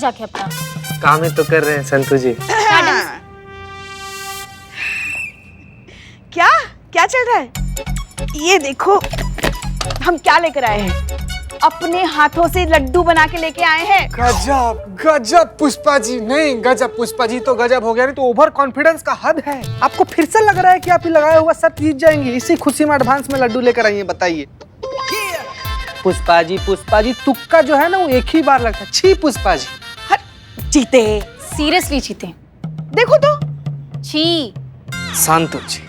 जाके अपना काम ही तो कर रहे हैं संतू जी। क्या क्या चल रहा है? ये देखो हम क्या लेकर आए हैं। अपने हाथों से लड्डू बना के लेके आए हैं। गजब गजब पुष्पा जी, नहीं गजब पुष्पा जी तो गजब हो गया, नहीं तो ओवर कॉन्फिडेंस का हद है। आपको फिर से लग रहा है कि आप ही लगाया हुआ सब जीत जाएंगे, इसी खुशी में एडवांस में लड्डू लेकर आई हैं, बताइए। पुष्पा जी तुक्का जो है ना वो एक ही बार लगता है। छी पुष्पा जी। जीते, सीरियसली जीते। देखो तो। छी। संतू जी।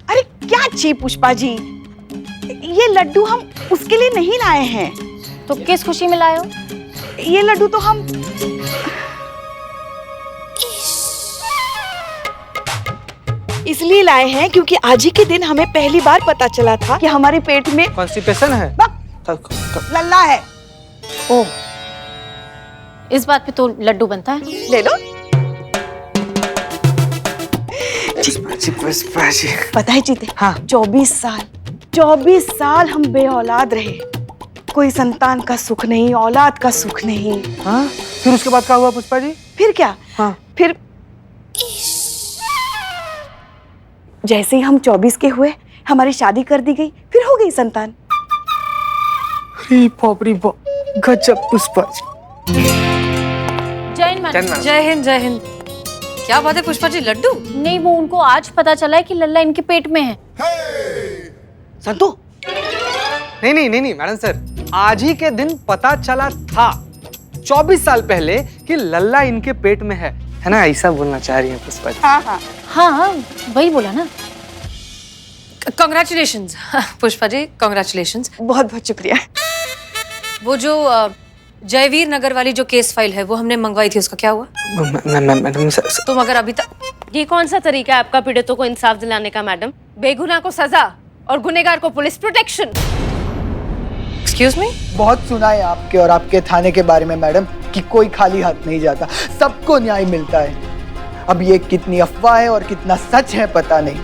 अरे क्या छी पुष्पा जी, ये लड्डू हम उसके लिए नहीं लाए हैं। तो किस खुशी में लाए हो? ये लड्डू तो हम इसलिए लाए हैं क्योंकि आज ही के दिन हमें पहली बार पता चला था कि हमारे पेट में कॉन्स्टिपेशन है, लल्ला है। ओह, इस बात पे तो लड्डू बनता है। ले लो। पुष्पा जी पता है जीते, हाँ 24 साल हम बेऔलाद रहे। कोई संतान का सुख नहीं, औलाद का सुख नहीं। हाँ, फिर उसके बाद क्या हुआ पुष्पा जी? फिर क्या? हाँ। फिर जैसे ही हम 24 के हुए, हमारी शादी कर दी गई, फिर हो गई संतान। री बाप गजब पुष्पा जी। जय हिंद मैडम। जय हिंद। क्या बात है पुष्पा जी, लड्डू? नहीं, वो उनको आज पता चला है कि लल्ला इनके पेट में है। संतू नहीं मैडम सर, आज ही के दिन पता चला था 24 साल पहले कि लल्ला इनके पेट में है ना? ऐसा बोलना चाह रही है पुष्पा जी। हाँ, वही बोला ना। Congratulations Pushpa ji, congratulations. बहुत बहुत शुक्रिया। वो जो जयवीर नगर वाली जो केस फाइल है वो हमने मंगवाई थी, उसका क्या हुआ? मैडम सर, तुम अगर अभी तक ये कौन सा तरीका है आपका पीड़ितों को इंसाफ दिलाने का मैडम? बेगुनाह को सजा और गुनहगार को पुलिस प्रोटेक्शन। Excuse me? बहुत सुना है आपके और आपके थाने के बारे में मैडम कि कोई खाली हाथ नहीं जाता, सबको न्याय मिलता है। अब ये कितनी अफवाह है और कितना सच है पता नहीं,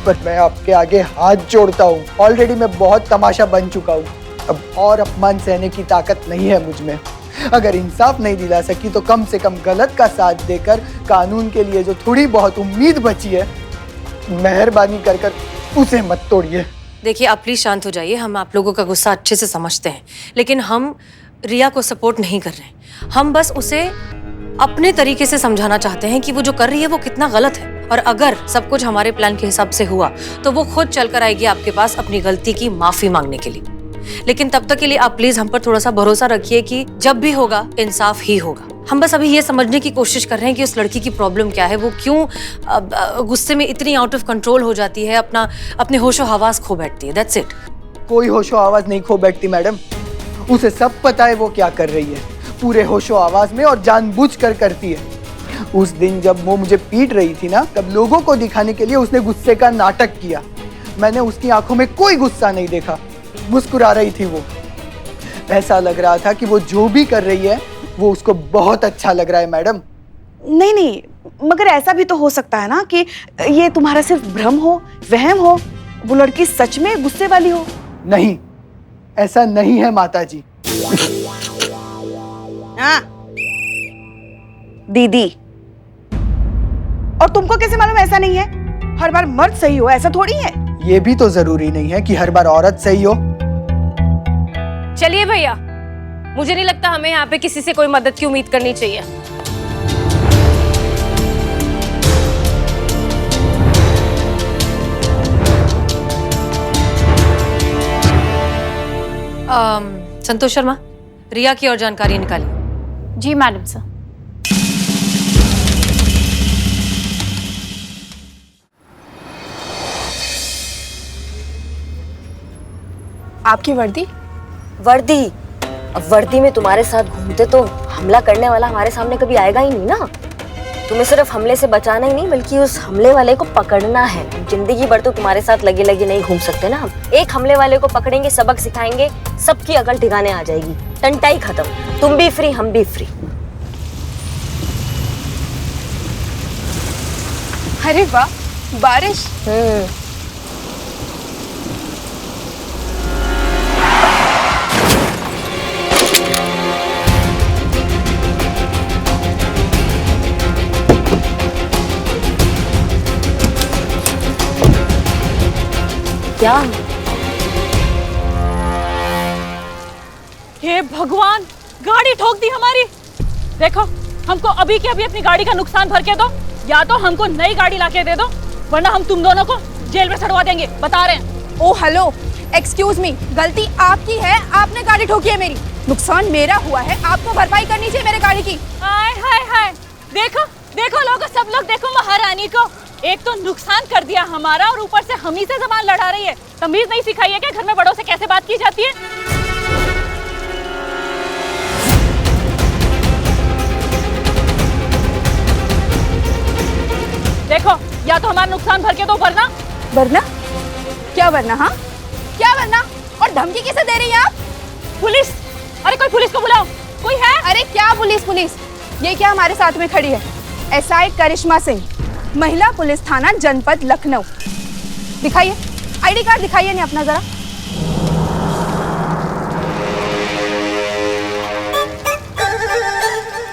पर मैं आपके आगे हाथ जोड़ता हूँ। ऑलरेडी मैं बहुत तमाशा बन चुका हूँ, अब और अपमान सहने की ताकत नहीं है मुझ में। अगर इंसाफ नहीं दिला सकी तो कम से कम गलत का साथ देकर कानून के लिए जो थोड़ी बहुत उम्मीद बची है, मेहरबानी कर उसे मत तोड़िए। देखिए आप प्लीज शांत हो जाइए, हम आप लोगों का गुस्सा अच्छे से समझते हैं, लेकिन हम रिया को सपोर्ट नहीं कर रहे। हम बस उसे अपने तरीके से समझाना चाहते हैं कि वो जो कर रही है वो कितना गलत है, और अगर सब कुछ हमारे प्लान के हिसाब से हुआ तो वो खुद चलकर आएगी आपके पास अपनी गलती की माफी मांगने के लिए। लेकिन तब तक के लिए आप प्लीज हम पर थोड़ा सा भरोसा रखिए कि जब भी होगा इंसाफ ही होगा। हम बस अभी ये समझने की कोशिश कर रहे हैं कि उस लड़की की प्रॉब्लम क्या है, वो क्यों गुस्से में इतनी आउट ऑफ कंट्रोल हो जाती है, अपने होशो हवास खो बैठती है। That's it. कोई होशो आवाज नहीं खो बैठती मैडम, उसे सब पता है वो क्या कर रही है, पूरे होशो आवाज में और जानबूझकर करती है। उस दिन जब वो मुझे पीट रही थी ना, तब लोगों को दिखाने के लिए उसने गुस्से का नाटक किया। मैंने उसकी आंखों में कोई गुस्सा नहीं देखा, मुस्कुरा रही थी वो। ऐसा लग रहा था कि वो जो भी कर रही है वो उसको बहुत अच्छा लग रहा है मैडम। नहीं, मगर ऐसा भी तो हो सकता है ना कि ये तुम्हारा सिर्फ भ्रम हो, वहम हो, वो लड़की सच में गुस्से वाली हो। नहीं, ऐसा नहीं है माताजी। हाँ दीदी, और तुमको कैसे मालूम ऐसा नहीं है? हर बार मर्द सही हो ऐसा थोड़ी है। ये भी तो जरूरी नहीं है कि हर बार औरत सही हो। चलिए भैया, मुझे नहीं लगता हमें यहाँ पे किसी से कोई मदद की उम्मीद करनी चाहिए। संतोष शर्मा, रिया की और जानकारी निकाली। जी मैडम सर। आपकी वर्दी? अब वर्दी में तुम्हारे साथ घूमते तो हमला करने वाला हमारे सामने कभी आएगा ही नहीं ना। तुम्हें सिर्फ हमले से बचाना ही नहीं बल्कि उस हमले वाले को पकड़ना है। जिंदगी भर तो तुम्हारे साथ लगे लगे नहीं घूम सकते ना हम। एक हमले वाले को पकड़ेंगे, सबक सिखाएंगे, सबकी अकल ठिकाने आ जाएगी, टंटाई खत्म। तुम भी फ्री, हम भी फ्री। अरे वाह, बारिश। क्या? हे भगवान, गाड़ी ठोक दी हमारी। देखो, हमको अभी के अभी अपनी गाड़ी का नुकसान भर के दो, या तो हमको नई गाड़ी लाके दे दो, वरना हम तुम दोनों को जेल में सड़वा देंगे, बता रहे हैं। ओ हेलो, एक्सक्यूज मी, गलती आपकी है, आपने गाड़ी ठोकी है मेरी। नुकसान मेरा हुआ है, आपको भरपाई करनी चाहिए मेरे गाड़ी की। हाय हाय हाय, देखो देखो लोगो, सब लोग देखो महारानी को। एक तो नुकसान कर दिया हमारा और ऊपर से हम ही से जबान लड़ा रही है। तमीज नहीं सिखाई है क्या घर में बड़ों से कैसे बात की जाती है? देखो, या तो हमारा नुकसान भर के दो, वरना क्या वरना? हाँ क्या वरना? और धमकी किसे दे रही हैं आप? पुलिस। अरे कोई पुलिस को बुलाओ, कोई है? अरे क्या पुलिस? ये क्या हमारे साथ में खड़ी है? एसआई करिश्मा सिंह, महिला पुलिस थाना जनपद लखनऊ। दिखाइए आईडी कार्ड, दिखाइए नहीं अपना जरा।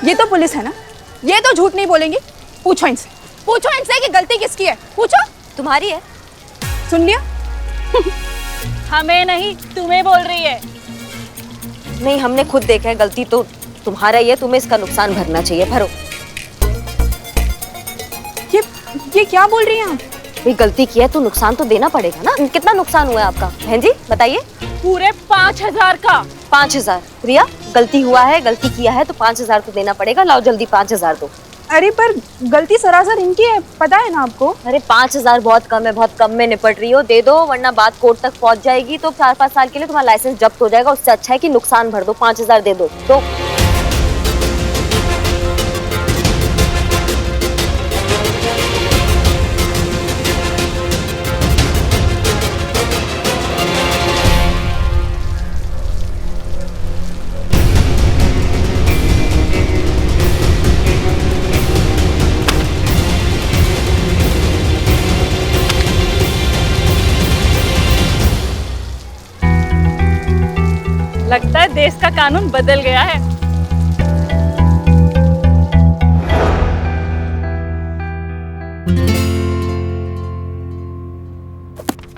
ये तो पुलिस है ना, ये तो झूठ नहीं बोलेंगी। पूछो इनसे कि गलती किसकी है, पूछो। तुम्हारी है। सुन लिया? हमें नहीं, तुम्हें बोल रही है। नहीं, हमने खुद देखा है, गलती तो तुम्हारा ही है, तुम्हें इसका नुकसान भरना चाहिए, भरो। ये क्या बोल रही हैं आप? भाई गलती की है तो नुकसान तो देना पड़ेगा ना। कितना नुकसान हुआ है आपका बहन जी, बताइए। पूरे 5000 का। 5000? रिया, गलती हुआ है, गलती किया है तो 5000 तो देना पड़ेगा। लाओ जल्दी 5000 दो। अरे पर गलती सरासर इनकी है, पता है ना आपको। अरे 5000 बहुत कम है, बहुत कम में निपट रही हो, दे दो, वरना बात कोर्ट तक पहुंच जाएगी तो 4-5 साल के लिए तुम्हारा लाइसेंस जब्त हो जाएगा। उससे अच्छा है कि नुकसान भर दो। 5000 दे दो। तो लगता है देश का कानून बदल गया है।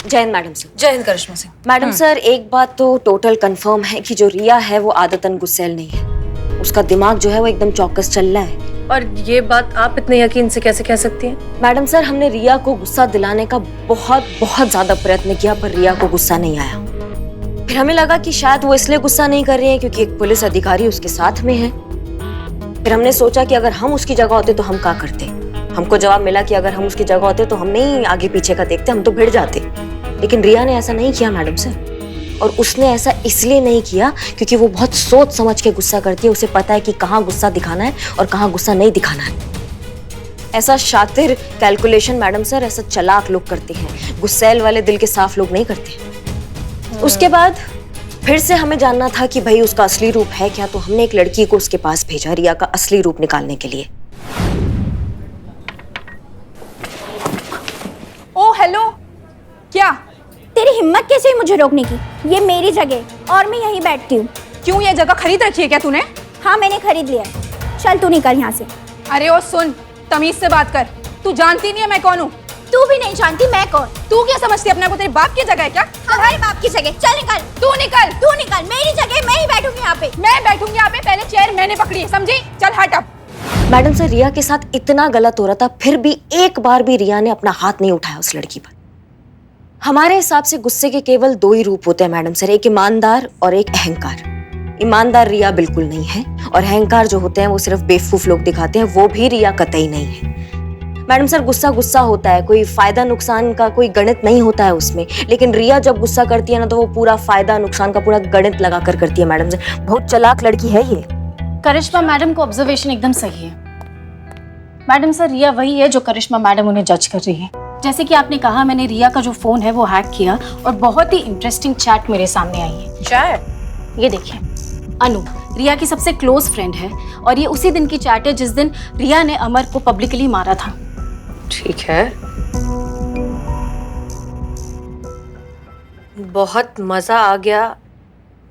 जय हिंद मैडम सर। जय हिंद करिश्मा सिंह। मैडम सर, एक बात तो टोटल कंफर्म है कि जो रिया है वो आदतन गुस्सैल नहीं है। उसका दिमाग जो है वो एकदम चौकस चल रहा है। और ये बात आप इतने यकीन से कैसे कह सकती हैं? मैडम सर, हमने रिया को गुस्सा दिलाने का बहुत ज्यादा प्रयत्न किया, पर रिया को गुस्सा नहीं आया। फिर हमें लगा कि शायद वो इसलिए गुस्सा नहीं कर रही है क्योंकि एक पुलिस अधिकारी उसके साथ में है। फिर हमने सोचा कि अगर हम उसकी जगह होते तो हम क्या करते। हमको जवाब मिला कि अगर हम उसकी जगह होते तो हम नहीं आगे पीछे का देखते, हम तो भिड़ जाते। लेकिन रिया ने ऐसा नहीं किया मैडम सर, और उसने ऐसा इसलिए नहीं किया क्योंकि वो बहुत सोच समझ के गुस्सा करती है। उसे पता है कि कहाँ गुस्सा दिखाना है और कहाँ गुस्सा नहीं दिखाना है। ऐसा शातिर कैलकुलेशन मैडम सर ऐसा चालाक लोग करते हैं, गुस्सैल वाले दिल के साफ लोग नहीं करते। उसके बाद फिर से हमें जानना था कि भाई उसका असली रूप है क्या, तो हमने एक लड़की को उसके पास भेजा रिया का असली रूप निकालने के लिए। ओ हेलो, क्या तेरी हिम्मत कैसे हुई मुझे रोकने की? ये मेरी जगह और मैं यहीं बैठती हूँ। क्यों, ये जगह खरीद रखी है क्या तूने? हाँ मैंने खरीद लिया है। चल तू निकल यहाँ से। अरे ओ सुन, तमीज से बात कर। तू जानती नहीं है मैं कौन हूँ। तू भी नहीं जानती मैं कौन। तू क्या समझती है अपने को, तेरे बाप की जगह है क्या? हमारे बाप की जगह। चल निकल। तू निकल। तू निकल, मेरी जगह मैं ही बैठूंगी यहाँ पे। मैं बैठूंगी यहाँ पे, पहले चेयर मैंने पकड़ी है, समझी? चल हट अब। मैडम सर, रिया के साथ इतना गलत हो रहा था, फिर भी एक बार भी रिया ने अपना हाथ नहीं उठाया उस लड़की पर। हमारे हिसाब से गुस्से के केवल 2 ही रूप होते हैं मैडम सर, एक ईमानदार और एक अहंकार। ईमानदार रिया बिल्कुल नहीं है, और अहंकार जो होते हैं वो सिर्फ बेवकूफ लोग दिखाते हैं, वो भी रिया कतई नहीं है। मैडम सर, गुस्सा गुस्सा होता है, कोई फायदा नुकसान का कोई गणित नहीं होता है उसमें। लेकिन रिया जब गुस्सा करती है ना, तो वो पूरा फायदा नुकसान का पूरा गणित लगा कर करती है मैडम सर। बहुत चालाक लड़की है ये। करिश्मा मैडम को ऑब्जर्वेशन एकदम सही है। मैडम सर, रिया वही है जो करिश्मा मैडम उन्हें जज कर रही है। जैसे कि आपने कहा, मैंने रिया का जो फोन है वो हैक किया और बहुत ही इंटरेस्टिंग चैट मेरे सामने आई है। चैट? ये देखिए, अनु रिया की सबसे क्लोज फ्रेंड है और ये उसी दिन की चैट है जिस दिन रिया ने अमर को पब्लिकली मारा था। ठीक है, बहुत मजा आ गया।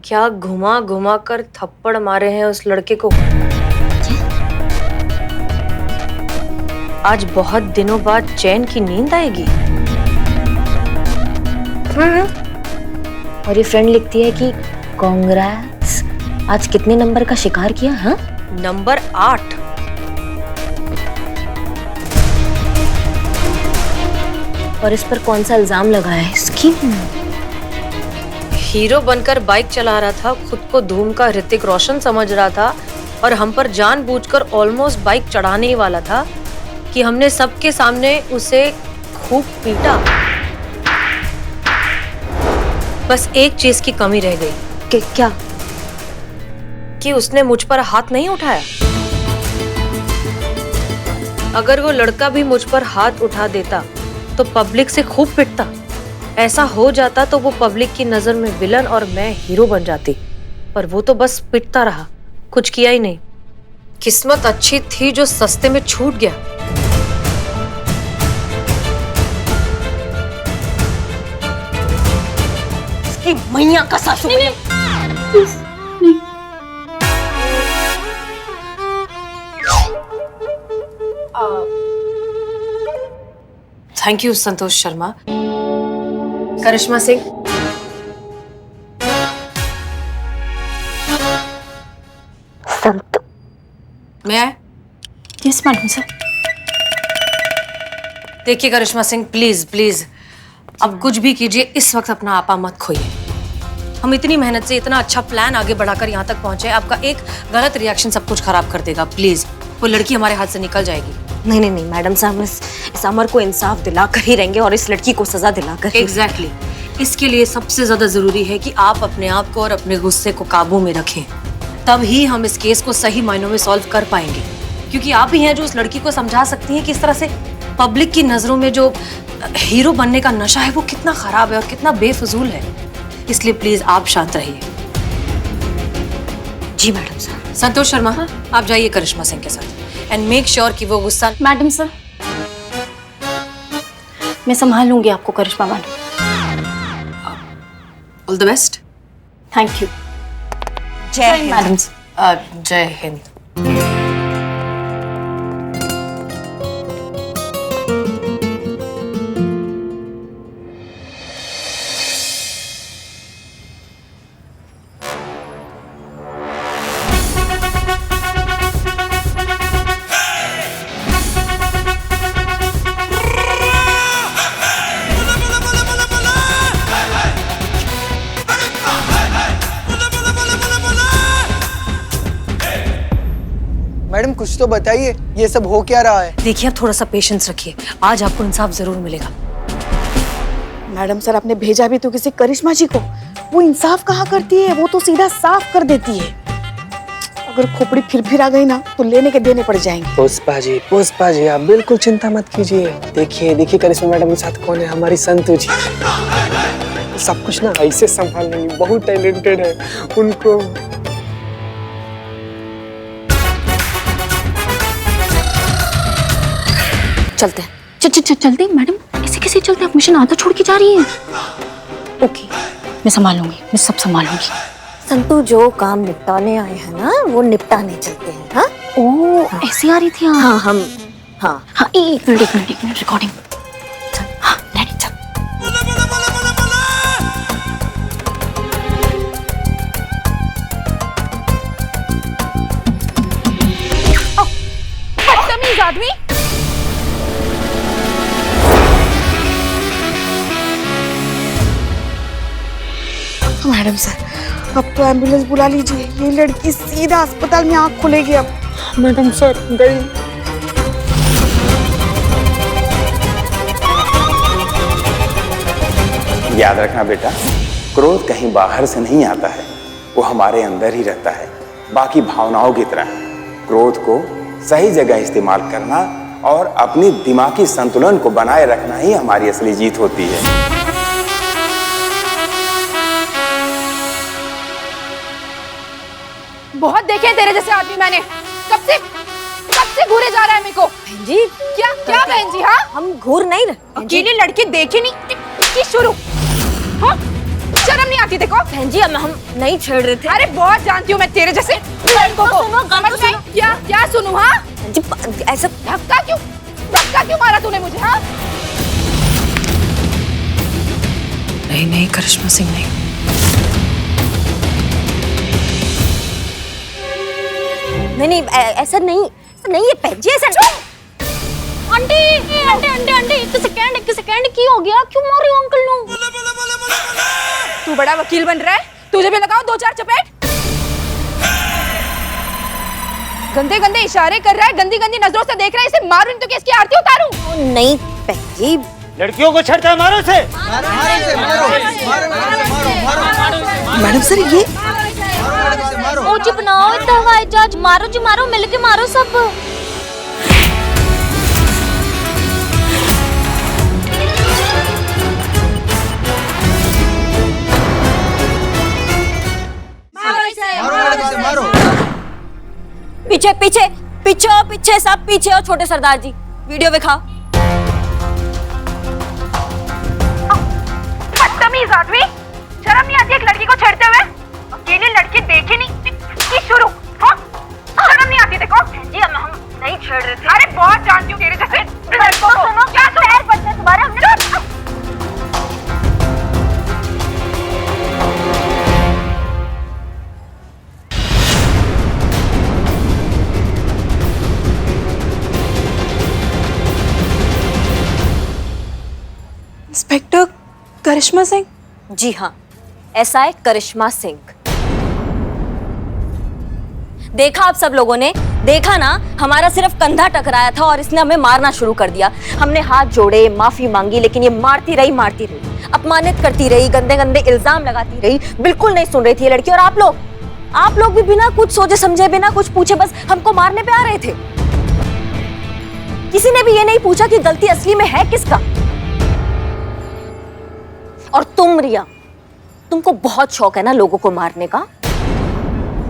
क्या घुमा घुमा कर थप्पड़ मारे हैं उस लड़के को। आज बहुत दिनों बाद चैन की नींद आएगी। और ये फ्रेंड लिखती है कि कांग्रेट्स, आज कितने नंबर का शिकार किया? हाँ, नंबर 8। और इस पर कौन सा इल्जाम लगा है इसकी? हीरो बनकर बाइक चला रहा था, खुद को धूम का ऋतिक रोशन समझ रहा था और हम पर जानबूझकर ऑलमोस्ट बाइक चढ़ाने ही वाला था कि हमने सबके सामने उसे खूब पीटा। बस एक चीज की कमी रह गई। क्या? कि उसने मुझ पर हाथ नहीं उठाया। अगर वो लड़का भी मुझ पर हाथ उठा देता तो पब्लिक से खूब पिटता। ऐसा हो जाता तो वो पब्लिक की नजर में विलन और मैं हीरो बन जाती। पर वो तो बस पिटता रहा, कुछ किया ही नहीं। किस्मत अच्छी थी जो सस्ते में छूट गया। इसकी मैया का सासू। Thank you Santosh Sharma. करिश्मा सिंह, मैं आए? Yes madam sir. देखिए करिश्मा सिंह, प्लीज प्लीज अब कुछ भी कीजिए, इस वक्त अपना आपा मत खोइए। हम इतनी मेहनत से इतना अच्छा प्लान आगे बढ़ाकर यहाँ तक पहुंचे, आपका एक गलत रिएक्शन सब कुछ खराब कर देगा। प्लीज, वो लड़की हमारे हाथ से निकल जाएगी। नहीं नहीं नहीं मैडम साहब, इस अमर को इंसाफ दिलाकर ही रहेंगे और इस लड़की को सजा दिलाकर। एग्जैक्टली। इसके लिए सबसे ज्यादा जरूरी है कि आप अपने आप को और अपने गुस्से को काबू में रखें। तब ही हम इस केस को सही मायनों में सॉल्व कर पाएंगे, क्योंकि आप ही हैं जो उस लड़की को समझा सकती हैं कि इस तरह से पब्लिक की नजरों में जो हीरो बनने का नशा है वो कितना खराब है और कितना बेफजूल है। इसलिए प्लीज आप शांत रहिए। जी मैडम साहब। संतोष शर्मा, आप जाइए करिश्मा सिंह के साथ एंड मेक श्योर कि वो गुस्सा। मैडम सर, मैं संभाल लूंगी आपको Karishma madam. All the best. Thank you. जय हिंद मैडम सर। जय हिंद। मैडम कुछ तो बताइए, ये सब हो क्या रहा है? देखिए, आप थोड़ा सा पेशेंस रखिए, आज आपको इंसाफ जरूर मिलेगा। मैडम सर, आपने भेजा भी तो किसी करिश्मा जी को। वो इंसाफ कहाँ करती है, वो तो सीधा साफ कर देती है। अगर खोपड़ी फिर आ गई ना तो लेने के देने पड़ जाएंगे। पुष्पा जी आप बिल्कुल चिंता मत कीजिए। देखिए देखिए करिश्मा मैडम के साथ कौन है, हमारी संतू जी। सब कुछ ना ऐसे संभाल लेंगी, बहुत टैलेंटेड है उनको। चलते हैं। चलते हैं मैडम, ऐसे कैसे चलते हैं? आप मिशन आधा छोड़ के जा रही हैं। ओके, मैं संभाल लूंगी, मैं सब संभाल लूंगी। संतू, जो काम निपटाने आए हैं ना वो निपटाने चलते हैं। हाँ ओह, ऐसे आ रही थी आप? हाँ हम हाँ एक मिनट रिकॉर्डिंग। हाँ रेडी, चल। बदतमीज आदमी। मैडम सर, अब तो एम्बुलेंस बुला लीजिए। ये लड़की सीधा अस्पताल में आँख खोलेगी अब। मैडम सर गई। याद रखना बेटा, क्रोध कहीं बाहर से नहीं आता है, वो हमारे अंदर ही रहता है। बाकी भावनाओं की तरह क्रोध को सही जगह इस्तेमाल करना और अपनी दिमागी संतुलन को बनाए रखना ही हमारी असली जीत होती है। बहुत देखे तेरे जैसे आदमी मैंने। कब से घूरे जा रहा है मेरे को। बहन जी, क्या बहन जी? हाँ, हम घूर नहीं रहे। अकेली लड़की देखी नहीं की शुरू। हाँ, शर्म नहीं आती देखो। बहन जी, हम नहीं छेड़ रहे थे। अरे बहुत जानती हूँ मैं तेरे जैसे लड़कों को। समझ गई? क्या सुनूं? हाँ जी, ऐसा धक्का क्यों मारा तूने मुझे? हाँ नहीं नहीं करिश्मा सिंह नहीं। नहीं ऐसा नहीं ये पैजी ऐसा आंटी आंटी आंटी आंटी एक सेकंड की हो गया? क्यों मार रही हो अंकल नु? तू बड़ा वकील बन रहा है, तुझे भी लगाओ 2-4 चपेट। गंदे गंदे इशारे कर रहा है, गंदी गंदी नजरों से देख रहा है, इसे मारूं तो इसकी आरती उतारूं? नहीं पैजी, लड़कियों को छेड़ता है, मारो से। मैडम सर ये ओ जी बनाओ इतना हवाई जहाज, मारो जी मारो, मिलके मारो सब। पीछे पीछे पीछे पीछे सब पीछे हो। छोटे सरदार जी वीडियो दिखाओ। बदतमीज आदमी, शर्म नहीं आती एक लड़की को छेड़ते हुए? अकेली लड़की देखी नहीं की शुरू, हाँ? शर्म नहीं आती देखो? जी हम नहीं छेड़ रहे थे। अरे बहुत जानती हूँ तेरे जैसे लड़कों को। सुनो क्या पैर बचते तुम्हारे, हमने इंस्पेक्टर करिश्मा सिंह? जी हाँ, एसआई करिश्मा सिंह। देखा आप सब लोगों ने, देखा ना, हमारा सिर्फ कंधा टकराया था और इसने हमें मारना शुरू कर दिया। हमने हाथ जोड़े, माफी मांगी, लेकिन ये मारती रही, अपमानित करती रही, गंदे गंदे इल्जाम लगाती रही। बिल्कुल नहीं सुन रही थी ये लड़की। और आप लोग भी बिना कुछ सोचे समझे, बिना कुछ पूछे बस हमको मारने पे आ रहे थे। किसी ने भी ये नहीं पूछा कि गलती असली में है किसका। और तुम रिया, तुमको बहुत शौक है ना लोगों को मारने का,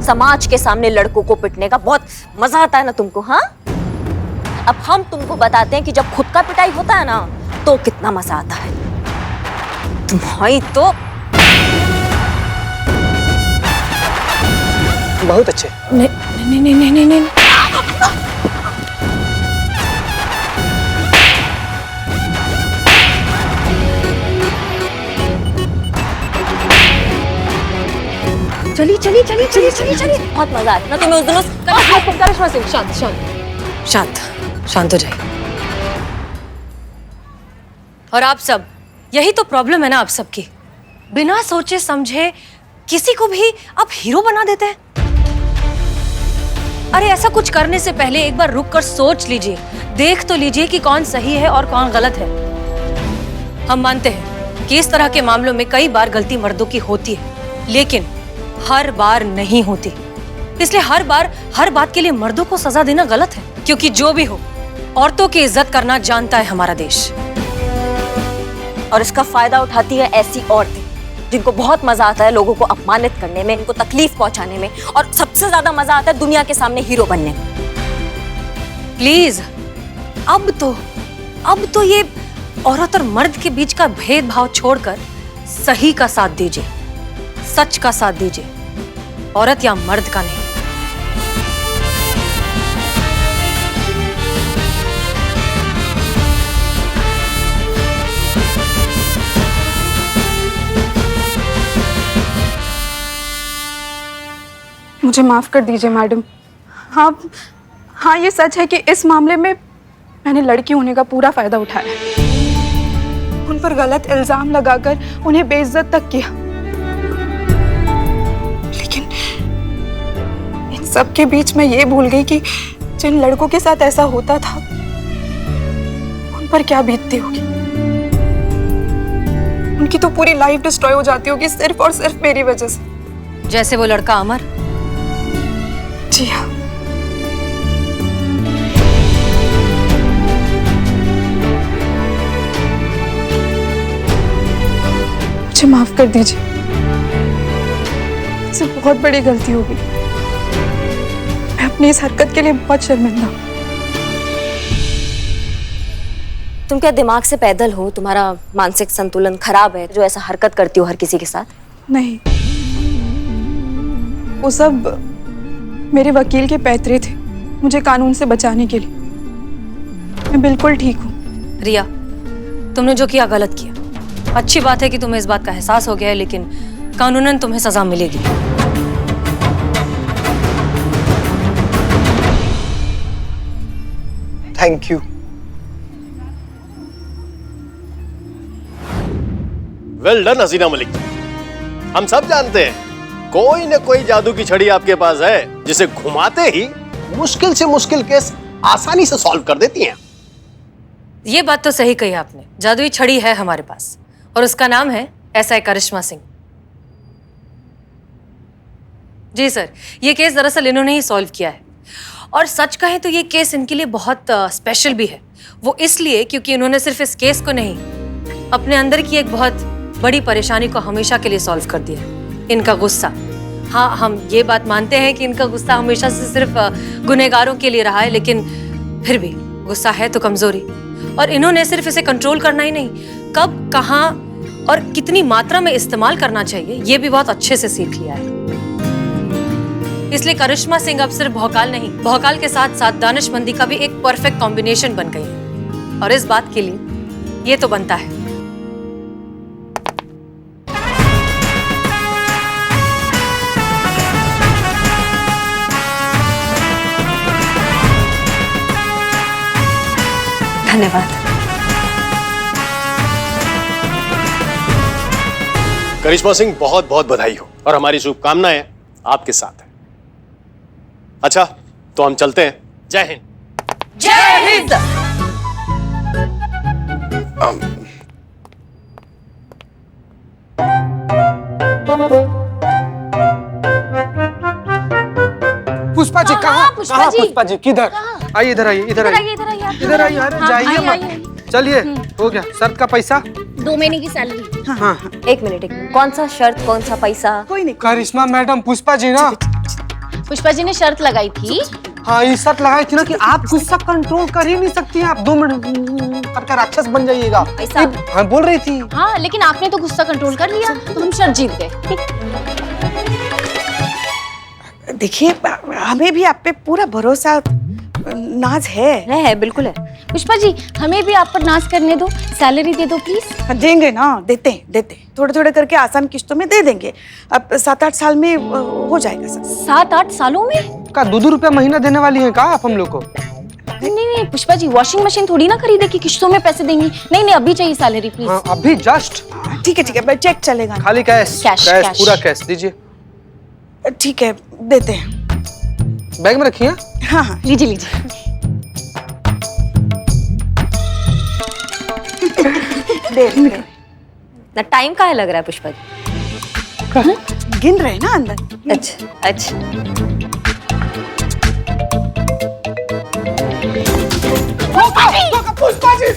समाज के सामने लड़कों को पिटने का बहुत मजा आता है ना तुमको, हाँ? अब हम तुमको बताते हैं कि जब खुद का पिटाई होता है ना तो कितना मजा आता है। तुम्हारी तो बहुत अच्छे। नहीं। चलिए बहुत मजा आता है ना तुम्हें उस दिन। करिश्मा सिंह शांत हो जाइए। और आप सब, यही तो प्रॉब्लम है ना आप सबकी, बिना सोचे समझे किसी को भी आप हीरो बना देते हैं। अरे ऐसा कुछ करने से पहले एक बार रुक कर सोच लीजिए, देख तो लीजिए कि कौन सही है और कौन गलत है। हम मानते हैं कि इस तरह के मामलों में कई बार गलती मर्दों की होती है, लेकिन हर बार नहीं होती। इसलिए हर बार हर बात के लिए मर्दों को सजा देना गलत है, क्योंकि जो भी हो, औरतों की इज्जत करना जानता है हमारा देश। और इसका फायदा उठाती है ऐसी औरतें जिनको बहुत मजा आता है लोगों को अपमानित करने में, इनको तकलीफ पहुंचाने में, और सबसे ज्यादा मजा आता है दुनिया के सामने हीरो बनने में। प्लीज अब तो ये औरत और मर्द के बीच का भेदभाव छोड़कर सही का साथ दीजिए, सच का साथ दीजिए, औरत या मर्द का नहीं। मुझे माफ कर दीजिए मैडम। हाँ ये सच है कि इस मामले में मैंने लड़की होने का पूरा फायदा उठाया, उन पर गलत इल्जाम लगाकर उन्हें बेइज्जत तक किया। लेकिन इन सब के बीच मैं ये भूल गई कि जिन लड़कों के साथ ऐसा होता था उन पर क्या बीतती होगी। उनकी तो पूरी लाइफ डिस्ट्रॉय हो जाती होगी सिर्फ और सिर्फ मेरी वजह से। जैसे वो लड़का अमर। जी हाँ। मुझे माफ कर दीजिए, मुझसे बहुत बड़ी गलती हो गई। मैं अपनी इस हरकत के लिए बहुत शर्मिंदा हूँ। तुम क्या दिमाग से पैदल हो? तुम्हारा मानसिक संतुलन खराब है जो ऐसा हरकत करती हो हर किसी के साथ? नहीं, वो सब मेरे वकील के पैतरे थे मुझे कानून से बचाने के लिए। मैं बिल्कुल ठीक हूँ। रिया, तुमने जो किया गलत किया, अच्छी बात है कि तुम्हें इस बात का एहसास हो गया है, लेकिन कानूनन तुम्हें सजा मिलेगी। Thank you. वेल डन हसीना मलिक। हम सब जानते हैं कोई न कोई जादू की छड़ी आपके पास है जिसे घुमाते ही मुश्किल से मुश्किल केस आसानी से सॉल्व कर देती हैं। ये बात तो सही कही आपने, जादुई छड़ी है हमारे पास और उसका नाम है एसआई करिश्मा सिंह। जी सर, ये केस दरअसल इन्होंने ही सॉल्व किया है और सच कहें तो ये केस इनके लिए बहुत स्पेशल भी है। वो इसलिए क्योंकि इन्होंने सिर्फ इस केस को नहीं, अपने अंदर की एक बहुत बड़ी परेशानी को हमेशा के लिए सॉल्व कर दिया, इनका गुस्सा। हाँ, हम ये बात मानते हैं कि इनका गुस्सा हमेशा से सिर्फ गुनहगारों के लिए रहा है, लेकिन फिर भी गुस्सा है तो कमजोरी, और इन्होंने सिर्फ इसे कंट्रोल करना ही नहीं, कब, कहाँ और कितनी मात्रा में इस्तेमाल करना चाहिए ये भी बहुत अच्छे से सीख लिया है। इसलिए करिश्मा सिंह अब सिर्फ भौकाल नहीं, भौकाल के साथ साथ दानिशमंदी का भी एक परफेक्ट कॉम्बिनेशन बन गई है, और इस बात के लिए ये तो बनता है। धन्यवाद। करिश्मा सिंह, बहुत बहुत बधाई हो और हमारी शुभकामनाएं आपके साथ है। अच्छा, तो हम चलते हैं। जय हिंद। जय हिंद। पुष्पा जी कहाँ? पुष्पा जी? पुष्पा जी किधर? आइए, इधर आइए, इधर आइए, इधर आइए। अरे जाइए मत। चलिए, हो गया। शर्त का पैसा 2 महीने की सैलरी। हाँ। एक मिनट। कौन सा शर्त, कौन सा पैसा? कोई नहीं। करिश्मा मैडम, पुष्पा जी ना, पुष्पा जी ने शर्त लगाई थी। हाँ, ये शर्त लगाई थी ना कि आप गुस्सा कंट्रोल कर ही नहीं सकती हैं, आप 2 मिनट करके राक्षस बन जाइएगा। ऐसा? हाँ, बोल रही थी। हाँ, लेकिन आपने तो गुस्सा कंट्रोल कर लिया, तो हम शर्त जीत गए। देखिए, हमें भी आप पे पूरा भरोसा, नाज है, बिल्कुल है। पुष्पा जी, हमें भी आप पर नाज करने दो, सैलरी दे दो प्लीज। देंगे ना, देते हैं थोड़े थोड़े करके आसान किश्तों में दे देंगे। अब 7-8 साल में हो जाएगा सब। 7-8 सालों में? का 2-2 रुपया महीना देने वाली है का आप हम लोग को? नहीं पुष्पा जी, वॉशिंग मशीन थोड़ी ना खरीदे कि किश्तों में पैसे देंगी। नहीं, अभी चाहिए सैलरी प्लीज। हाँ, अभी जस्ट। ठीक है, चेक चलेगा। खाली कैश? कैश, पूरा कैश दीजिए। ठीक है, देते हैं। बैग में रखिए। हाँ, लीजिए। ना टाइम कहाँ लग रहा है पुष्पा जी? गिन रहे हैं ना अंदर। अच्छा। पुष्पा जी,